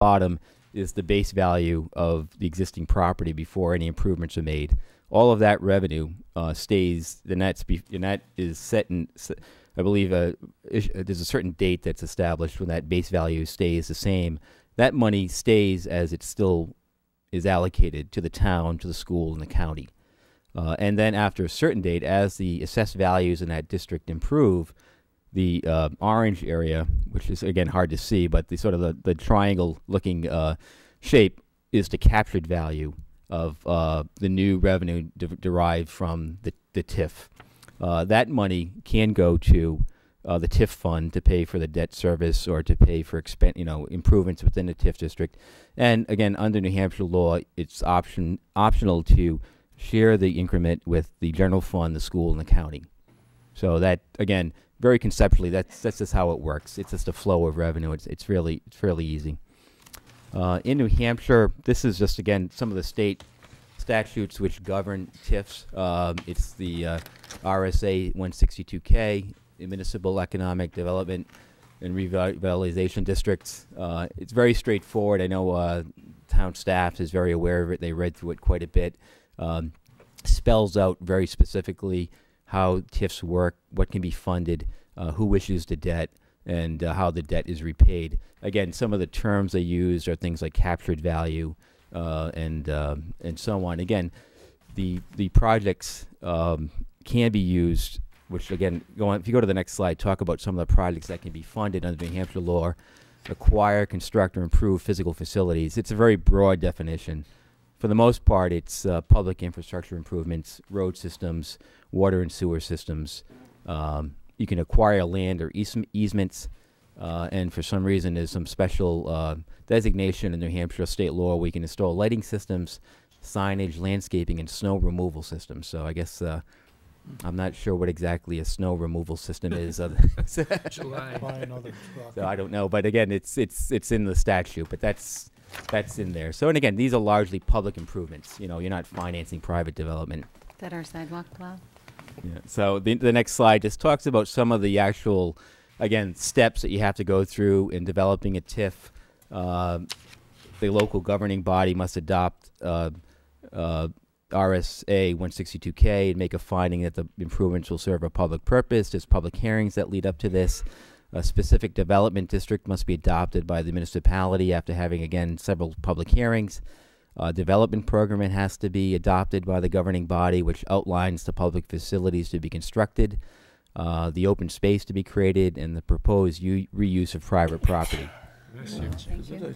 bottom is the base value of the existing property before any improvements are made. All of that revenue stays. The net is set in. I believe there's a certain date that's established when that base value stays the same. That money stays as it still is allocated to the town, to the school, and the county. And then after a certain date, as the assessed values in that district improve, the orange area, which is again hard to see, but the sort of the triangle-looking shape is the captured value of the new revenue derived from the TIF. That money can go to the TIF fund to pay for the debt service or to pay for improvements within the TIF district. And again, under New Hampshire law, it's optional to share the increment with the general fund, the school, and the county. So that, again, very conceptually, that's just how it works. It's just a flow of revenue. It's fairly easy. In New Hampshire, this is just, again, some of the state statutes which govern TIFs. It's the RSA 162K, the Municipal Economic Development and Revitalization Districts. It's very straightforward. I know town staff is very aware of it. They read through it quite a bit. Spells out very specifically how TIFs work, what can be funded, who issues the debt, and how the debt is repaid. Again, some of the terms they use are things like captured value and so on. Again, the projects can be used, which again, if you go to the next slide, talk about some of the projects that can be funded under New Hampshire law: acquire, construct, or improve physical facilities. It's a very broad definition. For the most part, it's public infrastructure improvements, road systems, water and sewer systems. You can acquire land or easements, and for some reason there's some special designation in New Hampshire state law where you can install lighting systems, signage, landscaping, and snow removal systems. So I guess I'm not sure what exactly a snow removal system is. July. So I don't know, but again, it's in the statute, but that's in there. So, and again, these are largely public improvements. You know, you're not financing private development. Is that our sidewalk plow? Yeah. So the next slide just talks about some of the actual, again, steps that you have to go through in developing a TIF. The local governing body must adopt RSA 162K and make a finding that the improvements will serve a public purpose. There's public hearings that lead up to this. A specific development district must be adopted by the municipality after having, again, several public hearings. Development program has to be adopted by the governing body, which outlines the public facilities to be constructed, the open space to be created, and the proposed reuse of private property. Thank you.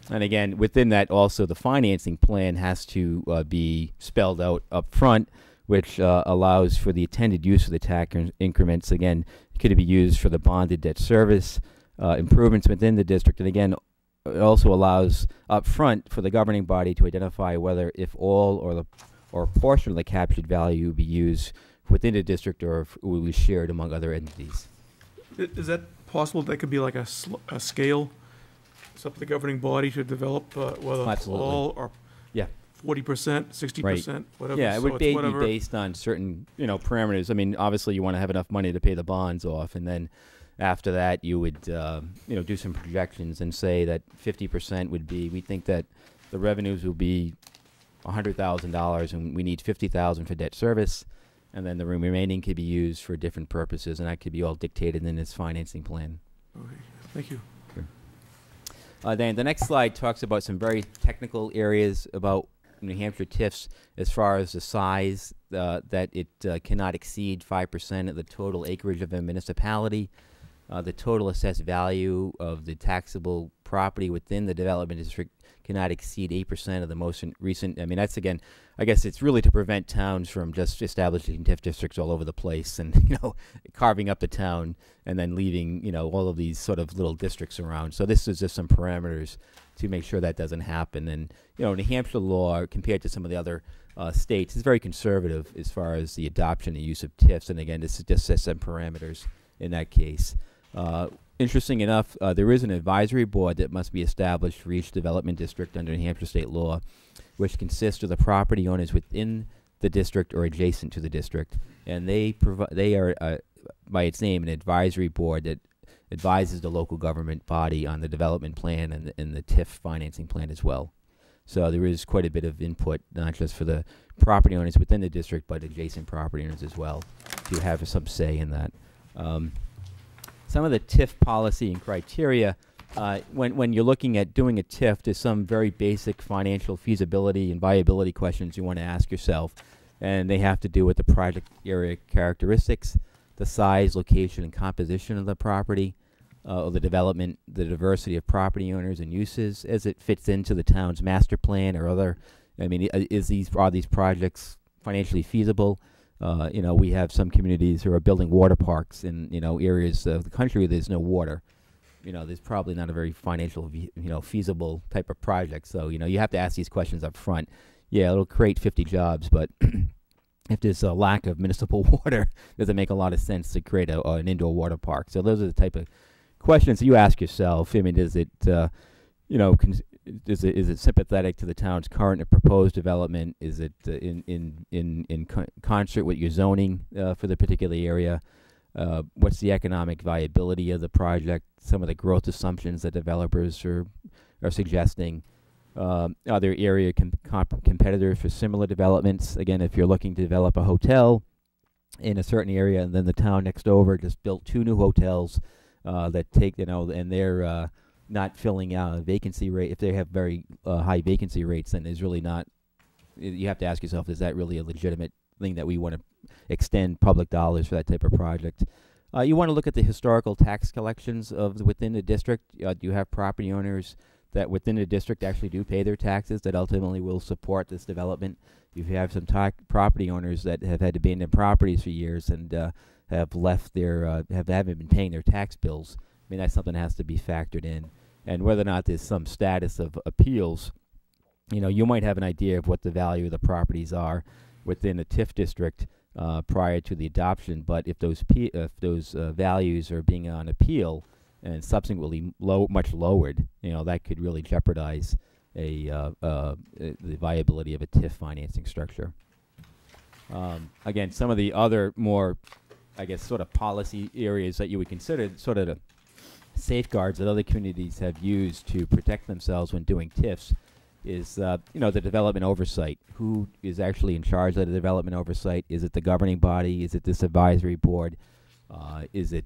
And again, within that, also the financing plan has to be spelled out up front, which allows for the intended use of the tax increments. Again, could be used for the bonded debt service, improvements within the district, and again, it also allows up front for the governing body to identify whether, if all or a portion of the captured value be used within the district or if it will be shared among other entities. Is that possible? That could be like a scale. It's up to the governing body to develop whether Absolutely. all or Yeah. 40%, 60%, whatever. Yeah, it So would it's be whatever. based on certain, parameters. I mean, obviously you want to have enough money to pay the bonds off, and then after that you would, do some projections and say that 50% would be, we think that the revenues will be $100,000 and we need $50,000 for debt service, and then the remaining could be used for different purposes, and that could be all dictated in this financing plan. Okay, thank you. Then the next slide talks about some very technical areas about New Hampshire TIFs as far as the size, that it cannot exceed 5% of the total acreage of a municipality. The total assessed value of the taxable property within the development district cannot exceed 8% of the most recent. I mean, that's, again, I guess it's really to prevent towns from just establishing TIF districts all over the place and, carving up the town and then leaving, all of these sort of little districts around. So this is just some parameters to make sure that doesn't happen. And, New Hampshire law, compared to some of the other states, is very conservative as far as the adoption and use of TIFs. And again, this is just some parameters in that case. Interesting enough, there is an advisory board that must be established for each development district under New Hampshire state law, which consists of the property owners within the district or adjacent to the district. And they are, by its name, an advisory board that advises the local government body on the development plan and the TIF financing plan as well. So there is quite a bit of input, not just for the property owners within the district, but adjacent property owners as well, to have some say in that. Some of the TIF policy and criteria, when you're looking at doing a TIF, there's some very basic financial feasibility and viability questions you want to ask yourself, and they have to do with the project area characteristics, the size, location, and composition of the property, or the development, the diversity of property owners and uses as it fits into the town's master plan or other. I mean, are these projects financially feasible? We have some communities who are building water parks in areas of the country where there's no water. There's probably not a very financial, feasible type of project. So you have to ask these questions up front. Yeah, it'll create 50 jobs, but if there's a lack of municipal water, does it make a lot of sense to create an indoor water park? So those are the type of questions that you ask yourself. I mean, is it sympathetic to the town's current and proposed development? Is it in concert with your zoning for the particular area? What's the economic viability of the project? Some of the growth assumptions that developers are suggesting. Are there area competitors for similar developments? Again, if you're looking to develop a hotel in a certain area, and then the town next over just built 2 new hotels that take, and they're not filling out a vacancy rate. If they have very high vacancy rates, then there's really not. You have to ask yourself, is that really a legitimate thing that we want to extend public dollars for that type of project? You want to look at the historical tax collections within the district. Do you have property owners that within the district actually do pay their taxes that ultimately will support this development? If you have some property owners that have had abandoned properties for years and have left haven't been paying their tax bills, I mean, that's something that has to be factored in. And whether or not there's some status of appeals, you might have an idea of what the value of the properties are within a TIF district prior to the adoption. But if those values are being on appeal and subsequently much lowered, that could really jeopardize the viability of a TIF financing structure. Again, some of the other more, I guess, sort of policy areas that you would consider sort of the safeguards that other communities have used to protect themselves when doing TIFs is, the development oversight. Who is actually in charge of the development oversight? Is it the governing body? Is it this advisory board? Is it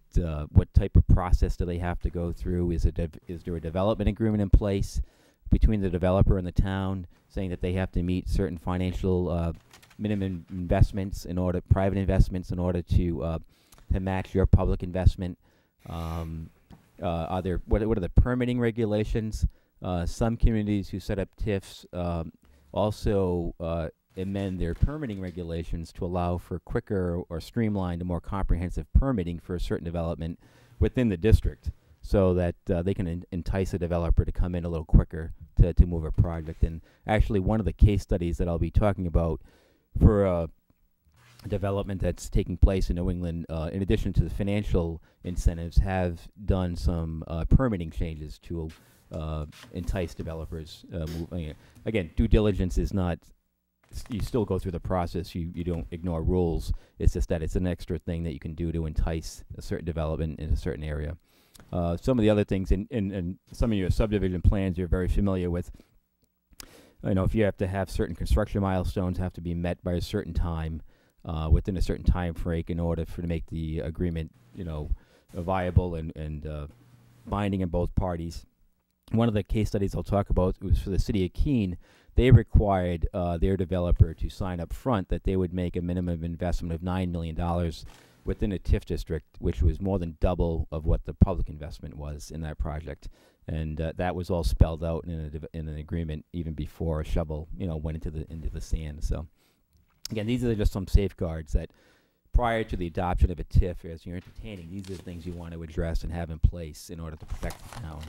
what type of process do they have to go through? Is there a development agreement in place between the developer and the town saying that they have to meet certain financial minimum investments private investments in order to match your public investment? What are the permitting regulations? Some communities who set up TIFs also amend their permitting regulations to allow for quicker or streamlined and more comprehensive permitting for a certain development within the district, so that they can entice a developer to come in a little quicker to move a project. And actually, one of the case studies that I'll be talking about for a development that's taking place in New England, in addition to the financial incentives, have done some permitting changes to entice developers. Again, due diligence is not, you still go through the process. You don't ignore rules. It's just that it's an extra thing that you can do to entice a certain development in a certain area. Some of the other things in some of your subdivision plans you're very familiar with. If you have to have certain construction milestones have to be met by a certain time, within a certain time frame in order to make the agreement, viable and binding in both parties. One of the case studies I'll talk about was for the city of Keene. They required their developer to sign up front that they would make a minimum investment of $9 million within a TIF district, which was more than double of what the public investment was in that project. And that was all spelled out in an agreement even before a shovel, went into the sand. So, again, these are just some safeguards that prior to the adoption of a TIF, as you're entertaining, these are the things you want to address and have in place in order to protect the town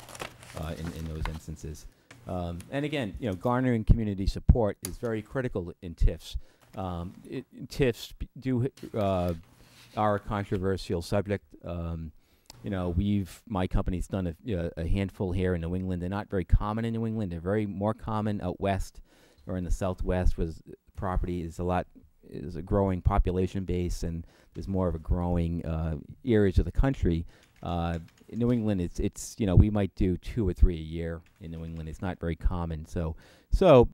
in those instances. And again, garnering community support is very critical in TIFs. TIFs are a controversial subject. My company's done a handful here in New England. They're not very common in New England. They're very more common out west or in the Southwest, where property is a growing population base, and there's more of a growing areas of the country. in New England, it's we might do 2 or 3 a year in New England. It's not very common. So